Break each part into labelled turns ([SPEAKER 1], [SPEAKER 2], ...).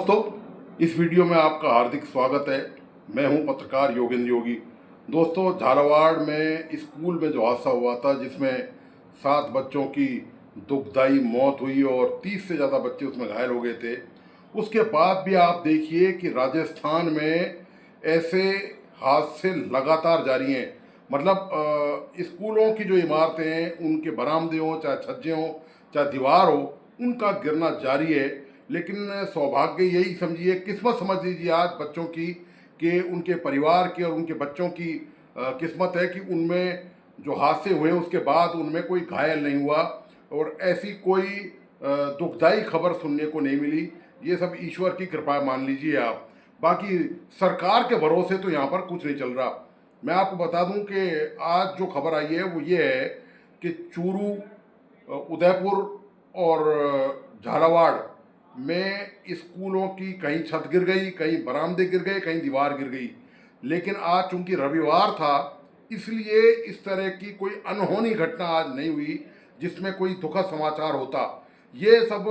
[SPEAKER 1] दोस्तों, इस वीडियो में आपका हार्दिक स्वागत है। मैं हूं पत्रकार योगेंद्र योगी। दोस्तों, झालावाड़ में स्कूल में जो हादसा हुआ था जिसमें 7 बच्चों की दुखदाई मौत हुई और 30 से ज़्यादा बच्चे उसमें घायल हो गए थे, उसके बाद भी आप देखिए कि राजस्थान में ऐसे हादसे लगातार जारी हैं। मतलब स्कूलों की जो इमारतें हैं, उनके बरामदे हों, चाहे छज्जे हों, चाहे दीवार हो, उनका गिरना जारी है। लेकिन सौभाग्य यही समझिए, किस्मत समझ लीजिए आज बच्चों की, कि उनके परिवार की और उनके बच्चों की किस्मत है कि उनमें जो हादसे हुए उसके बाद उनमें कोई घायल नहीं हुआ और ऐसी कोई दुखदाई खबर सुनने को नहीं मिली। ये सब ईश्वर की कृपा मान लीजिए आप। बाकी सरकार के भरोसे तो यहाँ पर कुछ नहीं चल रहा। मैं आपको बता दूं कि आज जो खबर आई है वो ये है कि चूरू, उदयपुर और झालावाड़ में स्कूलों की कहीं छत गिर गई, कहीं बरामदे गिर गए, कहीं दीवार गिर गई। लेकिन आज चूंकि रविवार था, इसलिए इस तरह की कोई अनहोनी घटना आज नहीं हुई जिसमें कोई दुखद समाचार होता। ये सब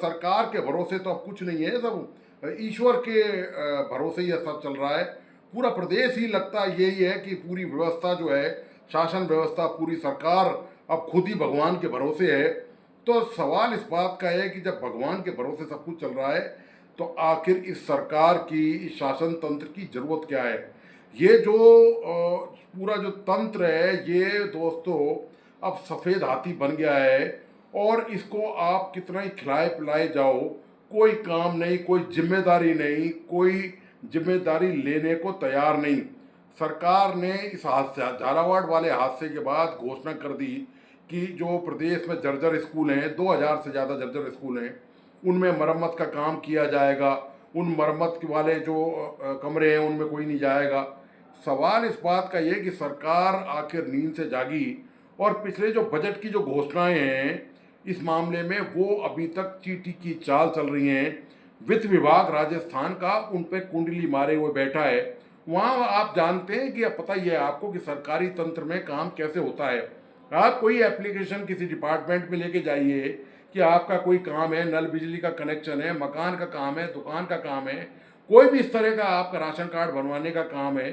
[SPEAKER 1] सरकार के भरोसे तो अब कुछ नहीं है, सब ईश्वर के भरोसे ही सब चल रहा है। पूरा प्रदेश ही लगता यही है कि पूरी व्यवस्था जो है, शासन व्यवस्था, पूरी सरकार अब खुद ही भगवान के भरोसे है। तो सवाल इस बात का है कि जब भगवान के भरोसे सब कुछ चल रहा है तो आखिर इस सरकार की, इस शासन तंत्र की जरूरत क्या है। ये जो पूरा जो तंत्र है, ये दोस्तों अब सफ़ेद हाथी बन गया है और इसको आप कितना ही खिलाए पिलाए जाओ, कोई काम नहीं, कोई जिम्मेदारी नहीं, कोई जिम्मेदारी लेने को तैयार नहीं। सरकार ने इस हादसे, झालावाड़ वाले हादसे के बाद घोषणा कर दी कि जो प्रदेश में जर्जर स्कूल हैं, 2000 से ज़्यादा जर्जर स्कूल हैं, उनमें मरम्मत का काम किया जाएगा। उन मरम्मत वाले जो कमरे हैं उनमें कोई नहीं जाएगा। सवाल इस बात का ये कि सरकार आखिर नींद से जागी और पिछले जो बजट की जो घोषणाएं हैं इस मामले में, वो अभी तक चींटी की चाल चल रही हैं। वित्त विभाग राजस्थान का उन पर कुंडली मारे हुए बैठा है। वहाँ आप जानते हैं कि पता ही है आपको कि सरकारी तंत्र में काम कैसे होता है। आप कोई एप्लीकेशन किसी डिपार्टमेंट में लेके जाइए कि आपका कोई काम है, नल बिजली का कनेक्शन है, मकान का काम है, दुकान का काम है, कोई भी इस तरह का आपका राशन कार्ड बनवाने का काम है,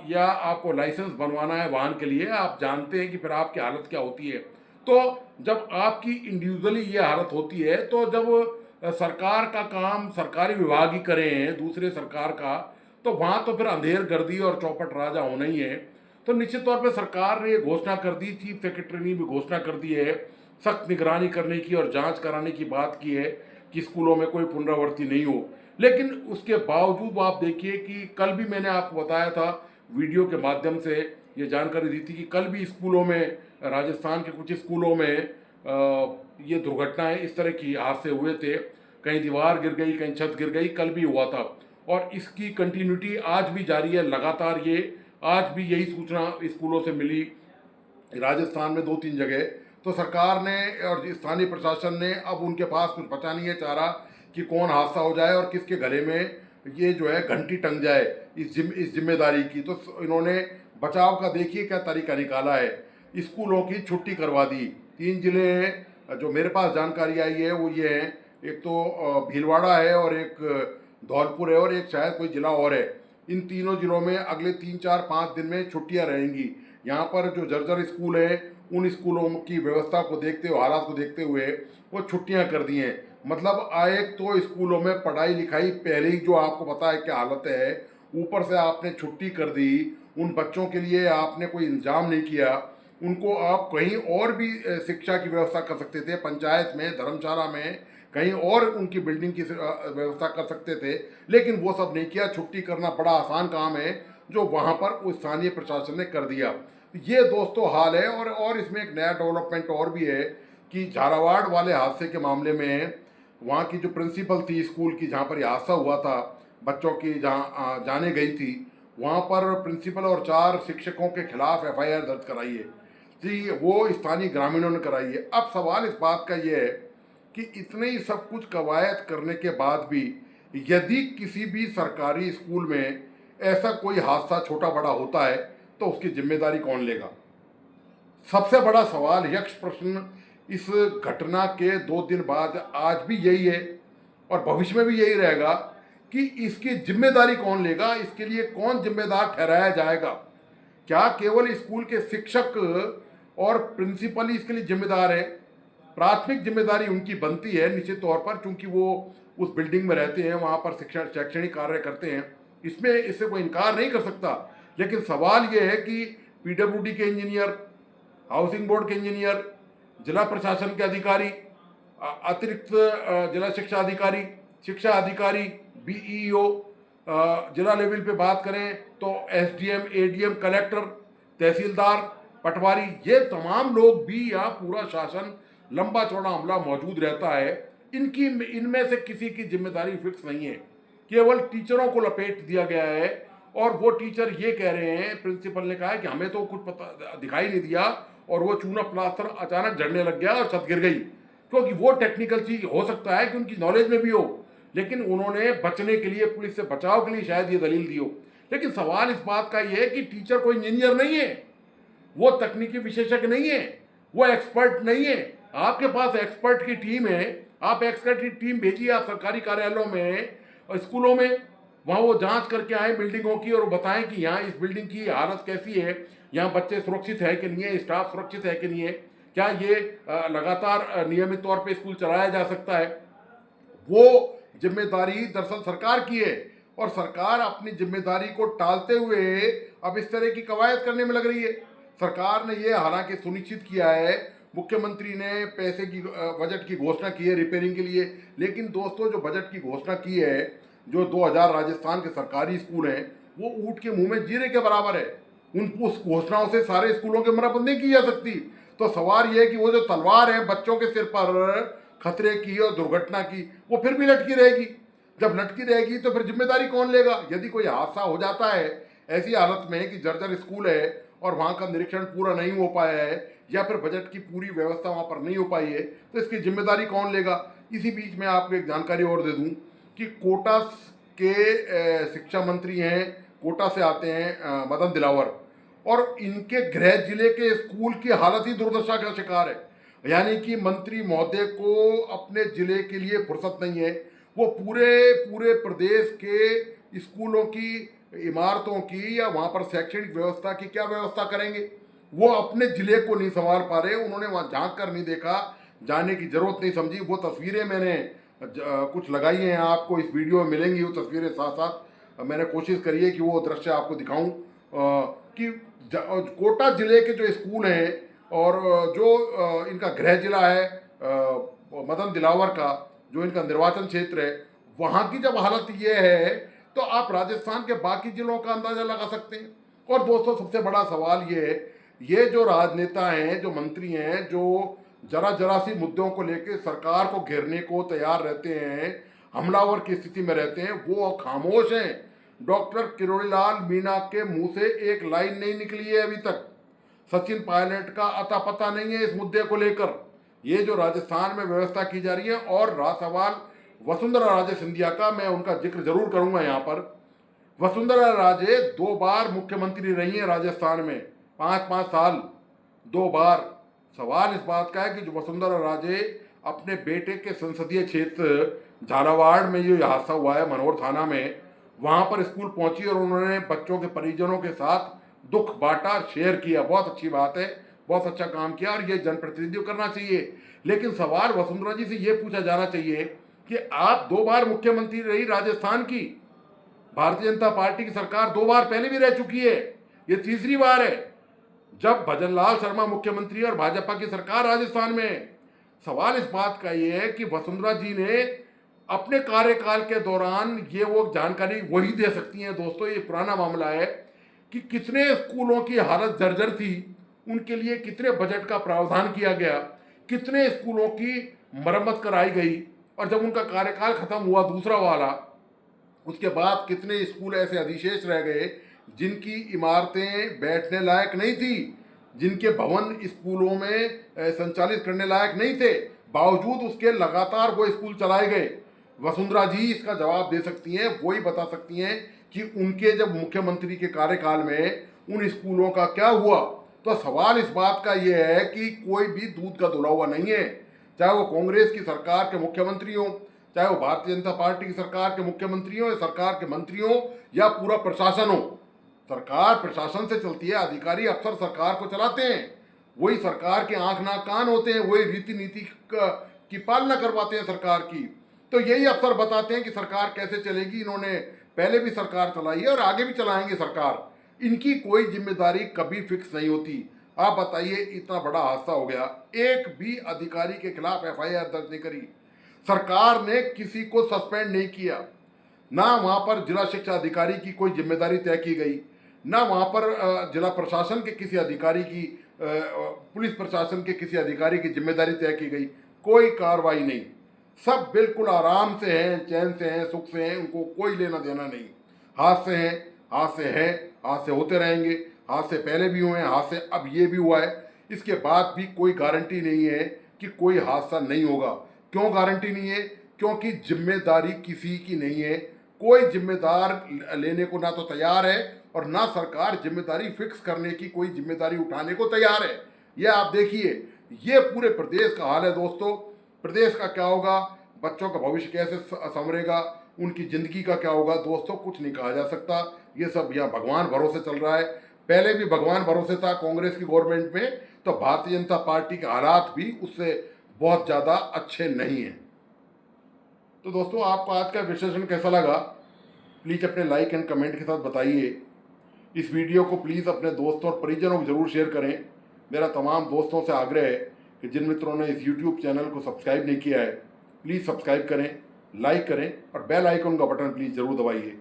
[SPEAKER 1] या आपको लाइसेंस बनवाना है वाहन के लिए, आप जानते हैं कि फिर आपकी हालत क्या होती है। तो जब आपकी इंडिविजुअली ये हालत होती है, तो जब सरकार का काम सरकारी विभाग ही करें दूसरे सरकार का, तो वहाँ तो फिर अंधेर गर्दी और चौपट राजा होना ही है। तो निश्चित तौर पे सरकार ने ये घोषणा कर दी, चीफ सेक्रेटरी ने भी घोषणा कर दी है, सख्त निगरानी करने की और जांच कराने की बात की है कि स्कूलों में कोई पुनरावृत्ति नहीं हो। लेकिन उसके बावजूद आप देखिए कि कल भी मैंने आपको बताया था, वीडियो के माध्यम से ये जानकारी दी थी कि कल भी स्कूलों में, राजस्थान के कुछ स्कूलों में ये दुर्घटनाएं, इस तरह की हादसे हुए थे। कहीं दीवार गिर गई, कहीं छत गिर गई, कल भी हुआ था और इसकी कंटिन्यूटी आज भी जारी है लगातार। ये आज भी यही सूचना स्कूलों से मिली राजस्थान में 2-3 जगह। तो सरकार ने और स्थानीय प्रशासन ने अब उनके पास कुछ बचा नहीं है चारा कि कौन हादसा हो जाए और किसके गले में ये जो है घंटी टंग जाए इस जिम्मेदारी की। तो इन्होंने बचाव का देखिए क्या तरीका निकाला है, स्कूलों की छुट्टी करवा दी। 3 जिले हैं जो मेरे पास जानकारी आई है, वो ये हैं, एक तो भीलवाड़ा है और एक धौलपुर है और एक शायद कोई ज़िला और है। इन तीनों जिलों में अगले 3-4-5 दिन में छुट्टियां रहेंगी। यहाँ पर जो जर्जर स्कूल है, उन स्कूलों की व्यवस्था को देखते हुए, हालात को देखते हुए वो छुट्टियां कर दी हैं। मतलब एक तो स्कूलों में पढ़ाई लिखाई पहले ही जो आपको पता है क्या हालत है, ऊपर से आपने छुट्टी कर दी। उन बच्चों के लिए आपने कोई इंतजाम नहीं किया। उनको आप कहीं और भी शिक्षा की व्यवस्था कर सकते थे, पंचायत में, धर्मशाला में, कहीं और उनकी बिल्डिंग की व्यवस्था कर सकते थे, लेकिन वो सब नहीं किया। छुट्टी करना बड़ा आसान काम है जो वहाँ पर उस स्थानीय प्रशासन ने कर दिया। ये दोस्तों हाल है। और इसमें एक नया डेवलपमेंट और भी है कि झालावाड़ वाले हादसे के मामले में वहाँ की जो प्रिंसिपल थी स्कूल की, जहाँ पर यह हादसा हुआ था, बच्चों की जहाँ जाने गई थी, वहाँ पर प्रिंसिपल और 4 शिक्षकों के खिलाफ FIR दर्ज कराई है जी, वो स्थानीय ग्रामीणों ने कराई है। अब सवाल इस बात का ये है कि इतने ही सब कुछ कवायद करने के बाद भी यदि किसी भी सरकारी स्कूल में ऐसा कोई हादसा छोटा बड़ा होता है तो उसकी जिम्मेदारी कौन लेगा। सबसे बड़ा सवाल, यक्ष प्रश्न इस घटना के 2 दिन बाद आज भी यही है और भविष्य में भी यही रहेगा कि इसकी जिम्मेदारी कौन लेगा, इसके लिए कौन जिम्मेदार ठहराया जाएगा। क्या केवल स्कूल के शिक्षक और प्रिंसिपल ही इसके लिए जिम्मेदार है? प्राथमिक जिम्मेदारी उनकी बनती है निश्चित तौर पर, क्योंकि वो उस बिल्डिंग में रहते हैं, वहाँ पर शिक्षण शैक्षणिक कार्य करते हैं, इसमें इससे कोई इनकार नहीं कर सकता। लेकिन सवाल ये है कि पीडब्ल्यूडी के इंजीनियर, हाउसिंग बोर्ड के इंजीनियर, जिला प्रशासन के अधिकारी, अतिरिक्त जिला शिक्षा अधिकारी, बीईओ, जिला लेवल पे बात करें तो एसडीएम, एडीएम, कलेक्टर, तहसीलदार, पटवारी, ये तमाम लोग भी या पूरा शासन लंबा चौड़ा अमला मौजूद रहता है। इनमें से किसी की जिम्मेदारी फिक्स नहीं है, केवल टीचरों को लपेट दिया गया है। और वो टीचर ये कह रहे हैं, प्रिंसिपल ने कहा है कि हमें तो कुछ पता दिखाई नहीं दिया और वो चूना प्लास्टर अचानक झड़ने लग गया और छत गिर गई, क्योंकि वो टेक्निकल चीज हो सकता है कि उनकी नॉलेज में भी हो, लेकिन उन्होंने बचने के लिए, पुलिस से बचाव के लिए शायद ये दलील दी हो। लेकिन सवाल इस बात का ये है कि टीचर कोई इंजीनियर नहीं है, वो तकनीकी विशेषज्ञ नहीं है, वो एक्सपर्ट नहीं है। आपके पास एक्सपर्ट की टीम है, आप एक्सपर्ट की टीम भेजिए आप सरकारी कार्यालयों में और स्कूलों में, वहाँ वो जांच करके आए बिल्डिंगों की और बताएं कि यहाँ इस बिल्डिंग की हालत कैसी है, यहाँ बच्चे सुरक्षित है कि नहीं है, स्टाफ सुरक्षित है कि नहीं है, क्या ये लगातार नियमित तौर पे स्कूल चलाया जा सकता है। वो जिम्मेदारी दरअसल सरकार की है और सरकार अपनी जिम्मेदारी को टालते हुए अब इस तरह की कवायद करने में लग रही है। सरकार ने ये हालांकि सुनिश्चित किया है, मुख्यमंत्री ने पैसे की बजट की घोषणा की है रिपेयरिंग के लिए, लेकिन दोस्तों जो बजट की घोषणा की है, जो 2000 राजस्थान के सरकारी स्कूल हैं, वो ऊंट के मुंह में जीरे के बराबर है। उस घोषणाओं से सारे स्कूलों की मरम्मत नहीं की जा सकती। तो सवाल यह है कि वो जो तलवार है बच्चों के सिर पर खतरे की और दुर्घटना की, वो फिर भी लटकी रहेगी। जब लटकी रहेगी तो फिर जिम्मेदारी कौन लेगा? यदि कोई हादसा हो जाता है ऐसी हालत में कि जर्जर स्कूल है और वहाँ का निरीक्षण पूरा नहीं हो पाया है या फिर बजट की पूरी व्यवस्था वहाँ पर नहीं हो पाई है, तो इसकी जिम्मेदारी कौन लेगा? इसी बीच में आपको एक जानकारी और दे दूँ कि कोटा के शिक्षा मंत्री हैं, कोटा से आते हैं मदन दिलावर, और इनके गृह जिले के स्कूल की हालत ही दुर्दशा का शिकार है। यानी कि मंत्री महोदय को अपने जिले के लिए फुर्सत नहीं है। वो पूरे प्रदेश के स्कूलों की इमारतों की या वहाँ पर शैक्षणिक व्यवस्था की क्या व्यवस्था करेंगे, वो अपने जिले को नहीं संभाल पा रहे। उन्होंने वहाँ झांक कर नहीं देखा, जाने की जरूरत नहीं समझी। वो तस्वीरें मैंने कुछ लगाई हैं, आपको इस वीडियो में मिलेंगी वो तस्वीरें। साथ साथ मैंने कोशिश करी है कि वो दृश्य आपको दिखाऊं कि कोटा जिले के जो स्कूल हैं और जो इनका गृह जिला है मदन दिलावर का, जो इनका निर्वाचन क्षेत्र है, वहाँ की जब हालत ये है तो आप राजस्थान के बाकी जिलों का अंदाजा लगा सकते हैं। और दोस्तों सबसे बड़ा सवाल ये है, ये जो राजनेता हैं, जो मंत्री हैं, जो जरा सी मुद्दों को लेकर सरकार को घेरने को तैयार रहते हैं, हमलावर की स्थिति में रहते हैं, वो खामोश हैं। डॉक्टर किरोड़ीलाल मीणा के मुंह से एक लाइन नहीं निकली है अभी तक। सचिन पायलट का अता पता नहीं है इस मुद्दे को लेकर। ये जो राजस्थान में व्यवस्था की जा रही है, और सवाल वसुंधरा राजे सिंधिया का, मैं उनका जिक्र जरूर करूंगा यहाँ पर। वसुंधरा राजे 2 बार मुख्यमंत्री रही हैं राजस्थान में, 5-5 साल, 2 बार। सवाल इस बात का है कि जो वसुंधरा राजे अपने बेटे के संसदीय क्षेत्र झालावाड़ में ये हादसा हुआ है मनोर थाना में, वहाँ पर स्कूल पहुँची और उन्होंने बच्चों के परिजनों के साथ दुख बांटा, शेयर किया। बहुत अच्छी बात है, बहुत अच्छा काम किया और ये जनप्रतिनिधियों करना चाहिए। लेकिन सवाल वसुंधरा जी से ये पूछा जाना चाहिए कि आप 2 बार मुख्यमंत्री रही राजस्थान की, भारतीय जनता पार्टी की सरकार 2 बार पहले भी रह चुकी है, ये तीसरी बार है जब भजनलाल शर्मा मुख्यमंत्री और भाजपा की सरकार राजस्थान में है। सवाल इस बात का ये है कि वसुंधरा जी ने अपने कार्यकाल के दौरान ये वो जानकारी वही दे सकती हैं। दोस्तों ये पुराना मामला है कि कितने स्कूलों की हालत जर्जर थी, उनके लिए कितने बजट का प्रावधान किया गया, कितने स्कूलों की मरम्मत कराई गई, और जब उनका कार्यकाल खत्म हुआ दूसरा वाला, उसके बाद कितने स्कूल ऐसे अधिशेष रह गए जिनकी इमारतें बैठने लायक नहीं थी, जिनके भवन स्कूलों में संचालित करने लायक नहीं थे, बावजूद उसके लगातार वो स्कूल चलाए गए। वसुंधरा जी इसका जवाब दे सकती हैं, वो ही बता सकती हैं कि उनके जब मुख्यमंत्री के कार्यकाल में उन स्कूलों का क्या हुआ। तो सवाल इस बात का ये है कि कोई भी दूध का धुला हुआ नहीं है, चाहे वो कांग्रेस की सरकार के मुख्यमंत्री हों, चाहे वो भारतीय जनता पार्टी की सरकार के मुख्यमंत्री हो या सरकार के मंत्री हो या पूरा प्रशासन हो। सरकार प्रशासन से चलती है, अधिकारी अफसर सरकार को चलाते हैं, वही सरकार के आंख नाक कान होते हैं, वही रीति नीति की पालना करवाते हैं सरकार की। तो यही अफसर बताते हैं कि सरकार कैसे चलेगी। इन्होंने पहले भी सरकार चलाई है और आगे भी चलाएंगे सरकार। इनकी कोई जिम्मेदारी कभी फिक्स नहीं होती। आप बताइए, इतना बड़ा हादसा हो गया, एक भी अधिकारी के खिलाफ एफआईआर दर्ज नहीं करी, सरकार ने किसी को सस्पेंड नहीं किया, ना वहां पर जिला शिक्षा अधिकारी की कोई जिम्मेदारी तय की गई, ना वहां पर जिला प्रशासन के किसी अधिकारी की, पुलिस प्रशासन के किसी अधिकारी की जिम्मेदारी तय की गई। कोई कार्रवाई नहीं, सब बिल्कुल आराम से हैं, चैन से हैं, सुख से हैं, उनको कोई लेना देना नहीं। हाथ से हैं, हाथ से है, हाथ से होते रहेंगे, हाथ से पहले भी हुए हैं, हाथ से अब ये भी हुआ है। इसके बाद भी कोई गारंटी नहीं है कि कोई हादसा नहीं होगा। क्यों गारंटी नहीं है? क्योंकि जिम्मेदारी किसी की नहीं है, कोई जिम्मेदार लेने को ना तो तैयार है और ना सरकार जिम्मेदारी फिक्स करने की कोई जिम्मेदारी उठाने को तैयार है। यह आप देखिए, ये पूरे प्रदेश का हाल है दोस्तों। प्रदेश का क्या होगा, बच्चों का भविष्य कैसे संवरेगा, उनकी ज़िंदगी का क्या होगा दोस्तों, कुछ नहीं कहा जा सकता। ये सब यहाँ भगवान भरोसे चल रहा है। पहले भी भगवान भरोसे था कांग्रेस की गवर्नमेंट में, तो भारतीय जनता पार्टी के हालात भी उससे बहुत ज़्यादा अच्छे नहीं हैं। तो दोस्तों, आपको आज का विश्लेषण कैसा लगा, प्लीज़ अपने लाइक एंड कमेंट के साथ बताइए। इस वीडियो को प्लीज़ अपने दोस्तों और परिजनों को ज़रूर शेयर करें। मेरा तमाम दोस्तों से आग्रह है कि जिन मित्रों ने इस यूट्यूब चैनल को सब्सक्राइब नहीं किया है, प्लीज़ सब्सक्राइब करें, लाइक करें और बेल आइकन का बटन प्लीज़ ज़रूर दबाइए।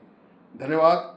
[SPEAKER 1] धन्यवाद।